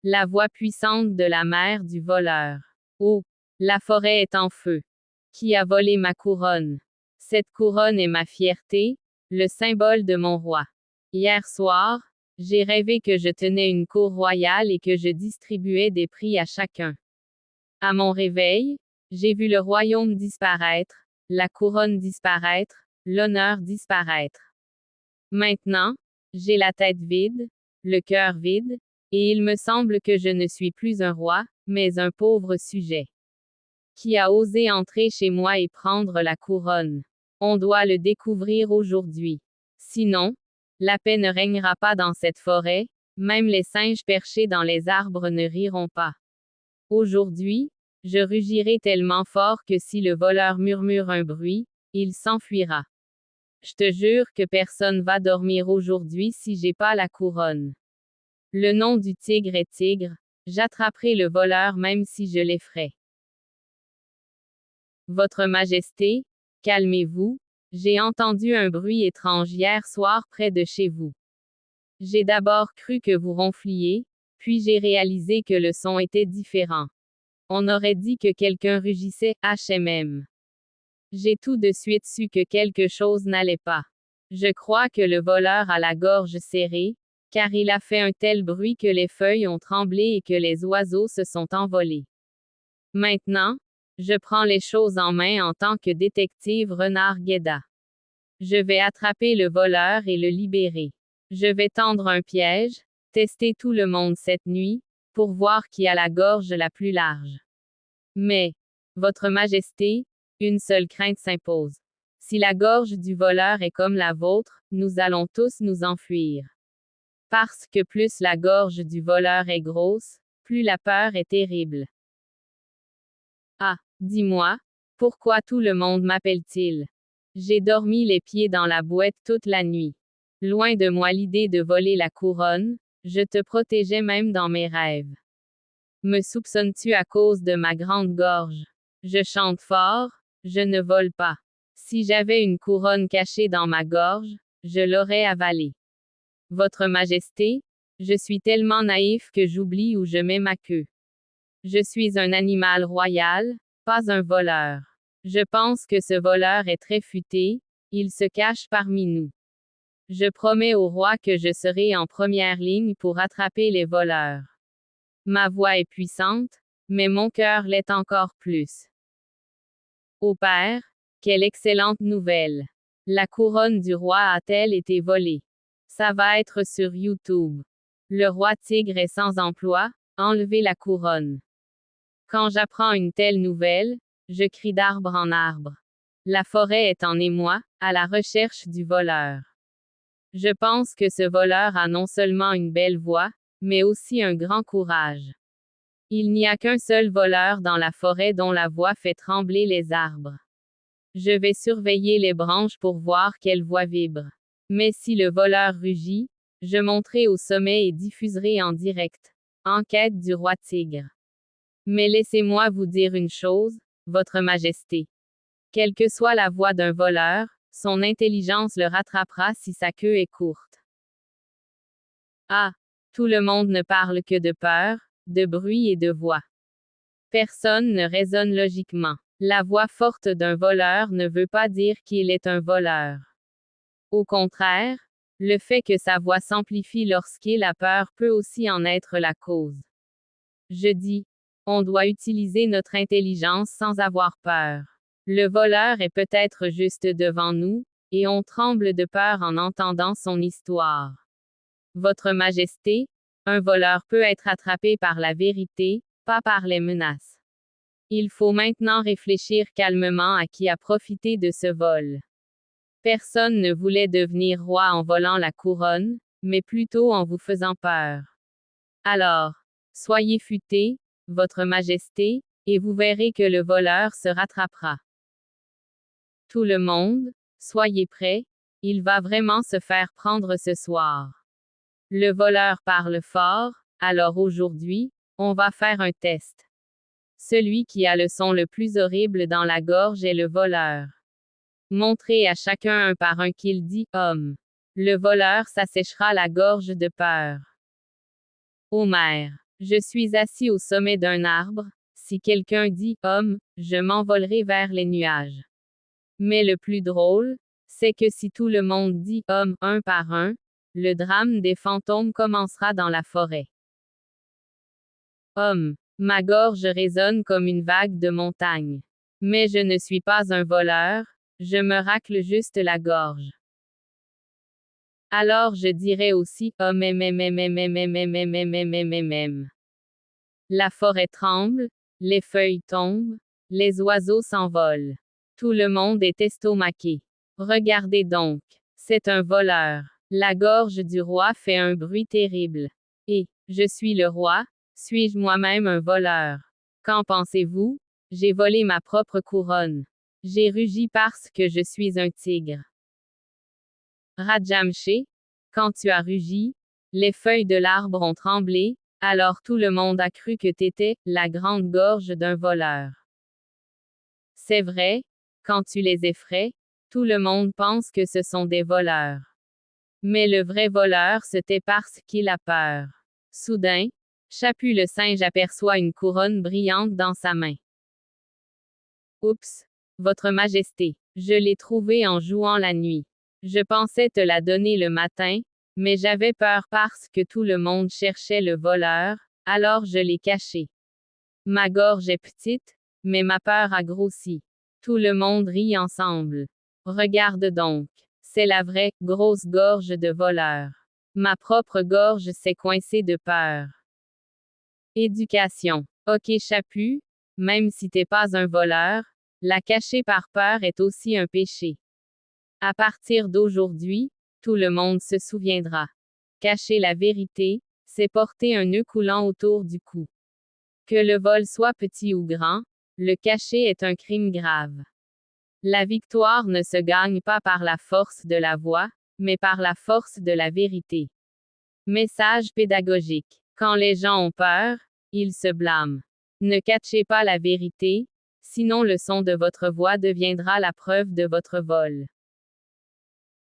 La voix puissante de la mère du voleur. Oh, la forêt est en feu. Qui a volé ma couronne? Cette couronne est ma fierté, le symbole de mon roi. Hier soir, j'ai rêvé que je tenais une cour royale et que je distribuais des prix à chacun. À mon réveil, j'ai vu le royaume disparaître, la couronne disparaître, l'honneur disparaître. Maintenant, j'ai la tête vide, le cœur vide, et il me semble que je ne suis plus un roi, mais un pauvre sujet. Qui a osé entrer chez moi et prendre la couronne? On doit le découvrir aujourd'hui. Sinon, la paix ne régnera pas dans cette forêt, même les singes perchés dans les arbres ne riront pas. Aujourd'hui, je rugirai tellement fort que si le voleur murmure un bruit, il s'enfuira. Je te jure que personne va dormir aujourd'hui si j'ai pas la couronne. Le nom du tigre est tigre, j'attraperai le voleur même si je l'effraie. Votre Majesté, calmez-vous, j'ai entendu un bruit étrange hier soir près de chez vous. J'ai d'abord cru que vous ronfliez, puis j'ai réalisé que le son était différent. On aurait dit que quelqu'un rugissait, HMM. J'ai tout de suite su que quelque chose n'allait pas. Je crois que le voleur a la gorge serrée, car il a fait un tel bruit que les feuilles ont tremblé et que les oiseaux se sont envolés. Maintenant, je prends les choses en main en tant que détective Renard Guéda. Je vais attraper le voleur et le libérer. Je vais tendre un piège, tester tout le monde cette nuit, pour voir qui a la gorge la plus large. Mais, Votre Majesté, une seule crainte s'impose. Si la gorge du voleur est comme la vôtre, nous allons tous nous enfuir. Parce que plus la gorge du voleur est grosse, plus la peur est terrible. Ah, dis-moi, pourquoi tout le monde m'appelle-t-il? J'ai dormi les pieds dans la boîte toute la nuit. Loin de moi l'idée de voler la couronne, je te protégeais même dans mes rêves. Me soupçonnes-tu à cause de ma grande gorge? Je chante fort, je ne vole pas. Si j'avais une couronne cachée dans ma gorge, je l'aurais avalée. Votre Majesté, je suis tellement naïf que j'oublie où je mets ma queue. Je suis un animal royal, pas un voleur. Je pense que ce voleur est très futé, il se cache parmi nous. Je promets au roi que je serai en première ligne pour attraper les voleurs. Ma voix est puissante, mais mon cœur l'est encore plus. Ô père, quelle excellente nouvelle! La couronne du roi a-t-elle été volée? Ça va être sur YouTube. Le roi tigre est sans emploi, enlevez la couronne. Quand j'apprends une telle nouvelle, je crie d'arbre en arbre. La forêt est en émoi, à la recherche du voleur. Je pense que ce voleur a non seulement une belle voix, mais aussi un grand courage. Il n'y a qu'un seul voleur dans la forêt dont la voix fait trembler les arbres. Je vais surveiller les branches pour voir quelle voix vibre. Mais si le voleur rugit, je monterai au sommet et diffuserai en direct. Enquête du roi tigre. Mais laissez-moi vous dire une chose, Votre Majesté. Quelle que soit la voix d'un voleur, son intelligence le rattrapera si sa queue est courte. Ah! Tout le monde ne parle que de peur, de bruit et de voix. Personne ne raisonne logiquement. La voix forte d'un voleur ne veut pas dire qu'il est un voleur. Au contraire, le fait que sa voix s'amplifie lorsqu'il a peur peut aussi en être la cause. Je dis, on doit utiliser notre intelligence sans avoir peur. Le voleur est peut-être juste devant nous, et on tremble de peur en entendant son histoire. Votre Majesté, un voleur peut être attrapé par la vérité, pas par les menaces. Il faut maintenant réfléchir calmement à qui a profité de ce vol. Personne ne voulait devenir roi en volant la couronne, mais plutôt en vous faisant peur. Alors, soyez futés, Votre Majesté, et vous verrez que le voleur se rattrapera. Tout le monde, soyez prêts, il va vraiment se faire prendre ce soir. Le voleur parle fort, alors aujourd'hui, on va faire un test. Celui qui a le son le plus horrible dans la gorge est le voleur. Montrez à chacun un par un qu'il dit homme. Le voleur s'asséchera la gorge de peur. Homère. Je suis assis au sommet d'un arbre. Si quelqu'un dit homme, je m'envolerai vers les nuages. Mais le plus drôle, c'est que si tout le monde dit homme un par un, le drame des fantômes commencera dans la forêt. Homme. Ma gorge résonne comme une vague de montagne. Mais je ne suis pas un voleur, je me racle juste la gorge. Alors je dirais aussi homme. La forêt tremble, les feuilles tombent, les oiseaux s'envolent. Tout le monde est estomaqué. Regardez donc, c'est un voleur. La gorge du roi fait un bruit terrible. Et, je suis le roi, suis-je moi-même un voleur? Qu'en pensez-vous? J'ai volé ma propre couronne. J'ai rugi parce que je suis un tigre. Rajamshe, quand tu as rugi, les feuilles de l'arbre ont tremblé, alors tout le monde a cru que t'étais la grande gorge d'un voleur. C'est vrai, quand tu les effraies, tout le monde pense que ce sont des voleurs. Mais le vrai voleur se tait parce qu'il a peur. Soudain, Chaput le singe aperçoit une couronne brillante dans sa main. Oups, Votre Majesté, je l'ai trouvée en jouant la nuit. Je pensais te la donner le matin, mais j'avais peur parce que tout le monde cherchait le voleur, alors je l'ai cachée. Ma gorge est petite, mais ma peur a grossi. Tout le monde rit ensemble. Regarde donc, c'est la vraie, grosse gorge de voleur. Ma propre gorge s'est coincée de peur. Éducation. Ok Chaput, même si t'es pas un voleur, la cacher par peur est aussi un péché. À partir d'aujourd'hui, tout le monde se souviendra. Cacher la vérité, c'est porter un nœud coulant autour du cou. Que le vol soit petit ou grand, le cacher est un crime grave. La victoire ne se gagne pas par la force de la voix, mais par la force de la vérité. Message pédagogique. Quand les gens ont peur, ils se blâment. Ne cachez pas la vérité, sinon le son de votre voix deviendra la preuve de votre vol.